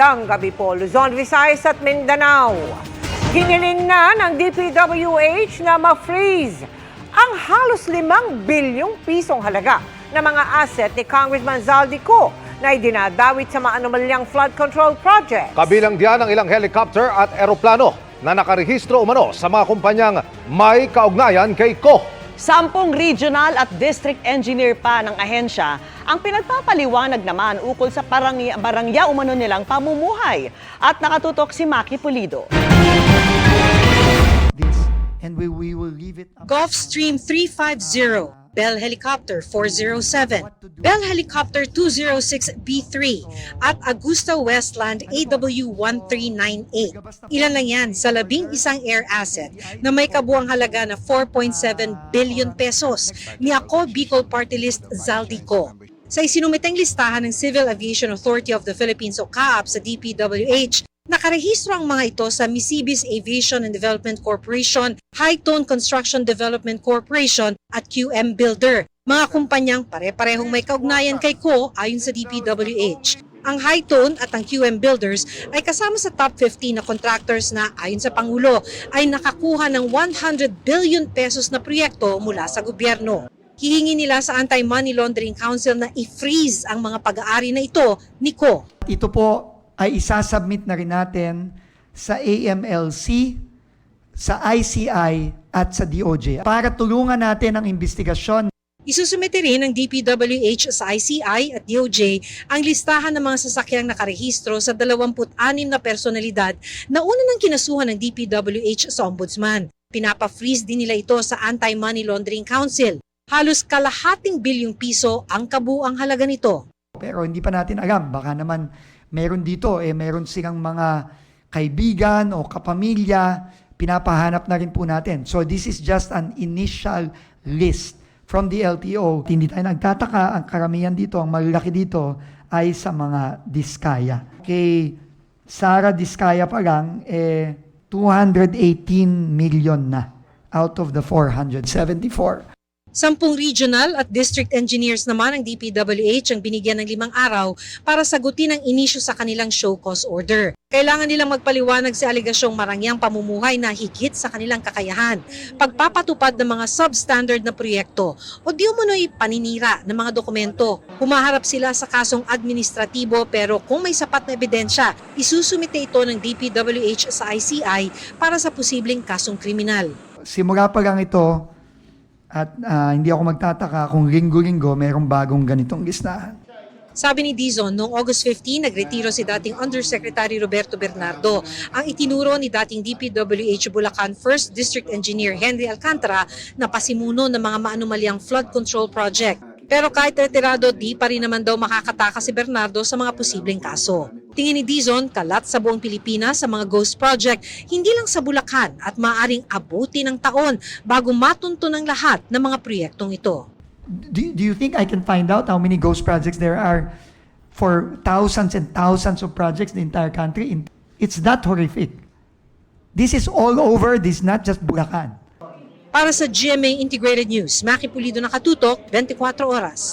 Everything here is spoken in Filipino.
Magandang gabi po, Luzon, Visayas at Mindanao. Hiniling na ng DPWH na ma-freeze ang halos 5 bilyong pisong halaga ng mga asset ni Congressman Zaldico na idinadawit sa maanumalyang flood control project. Kabilang diyan ang ilang helicopter at eroplano na nakarehistro umano sa mga kumpanyang may kaugnayan kay Ko. 10 regional at district engineer pa ng ahensya ang pinagpapaliwanag naman ukol sa barangya umano nilang pamumuhay. At nakatutok si Maki Pulido. And we will leave it up. Gulfstream 350, Bell Helicopter 407, Bell Helicopter 206B3 at Augusta Westland AW1398. Ilan lang yan sa 11 air asset na may kabuang halaga na 4.7 billion pesos ni Ako Bicol Party List Zaldico. Sa isinumiteng listahan ng Civil Aviation Authority of the Philippines o CAAP sa DPWH, nakarehistro ang mga ito sa Misibis Aviation and Development Corporation, Hightone Construction Development Corporation at QM Builder. Mga kumpanyang pare-parehong may kaugnayan kay Ko ayon sa DPWH. Ang Hightone at ang QM Builders ay kasama sa top 15 na contractors na ayon sa Pangulo ay nakakuha ng 100 billion pesos na proyekto mula sa gobyerno. Hihingi nila sa Anti-Money Laundering Council na i-freeze ang mga pag-aari na ito ni Ko. Ito po ay isasubmit na rin natin sa AMLC, sa ICI at sa DOJ para tulungan natin ang investigasyon. Isusumite rin ng DPWH sa ICI at DOJ ang listahan ng mga sasakyang nakarehistro sa 26 na personalidad na una nang kinasuhan ng DPWH sa Ombudsman. Pinapa-freeze din nila ito sa Anti-Money Laundering Council. Halos kalahating bilyong piso ang kabuang halaga nito. Pero hindi pa natin alam, baka naman meron dito, meron silang mga kaibigan o kapamilya, pinapahanap na rin po natin. So this is just an initial list from the LTO. Hindi tayo nagtataka, ang karamihan dito, ang malalaki dito ay sa mga Diskaya. Kay Sara Diskaya pa lang, 218 million na out of the 474. 10 regional at district engineers naman ng DPWH ang binigyan ng 5 araw para sagutin ang inisyu sa kanilang show cause order. Kailangan nilang magpaliwanag sa alegasyong marangyang pamumuhay na higit sa kanilang kakayahan, pagpapatupad ng mga substandard na proyekto o di umano'y paninira ng mga dokumento. Humaharap sila sa kasong administratibo pero kung may sapat na ebidensya, isusumite ito ng DPWH sa ICI para sa posibleng kasong kriminal. Simula pa lang ito, at hindi ako magtataka kung linggo-linggo mayroong bagong ganitong listahan. Sabi ni Dizon, noong August 15, nagretiro si dating Undersecretary Roberto Bernardo. Ang itinuro ni dating DPWH Bulacan 1st District Engineer Henry Alcantara na pasimuno ng mga maanumalyang flood control project. Pero kahit retirado, di pa rin naman daw makakataka si Bernardo sa mga posibleng kaso. Tingin ni Dizon, kalat sa buong Pilipinas sa mga ghost project, hindi lang sa Bulacan at maaaring abuti ng taon bago matunto ng lahat ng mga proyektong ito. Do you think I can find out how many ghost projects there are for thousands and thousands of projects in the entire country? It's that horrific. This is all over, this is not just Bulacan. Para sa GMA Integrated News, Maki Pulido, nakatutok, 24 oras.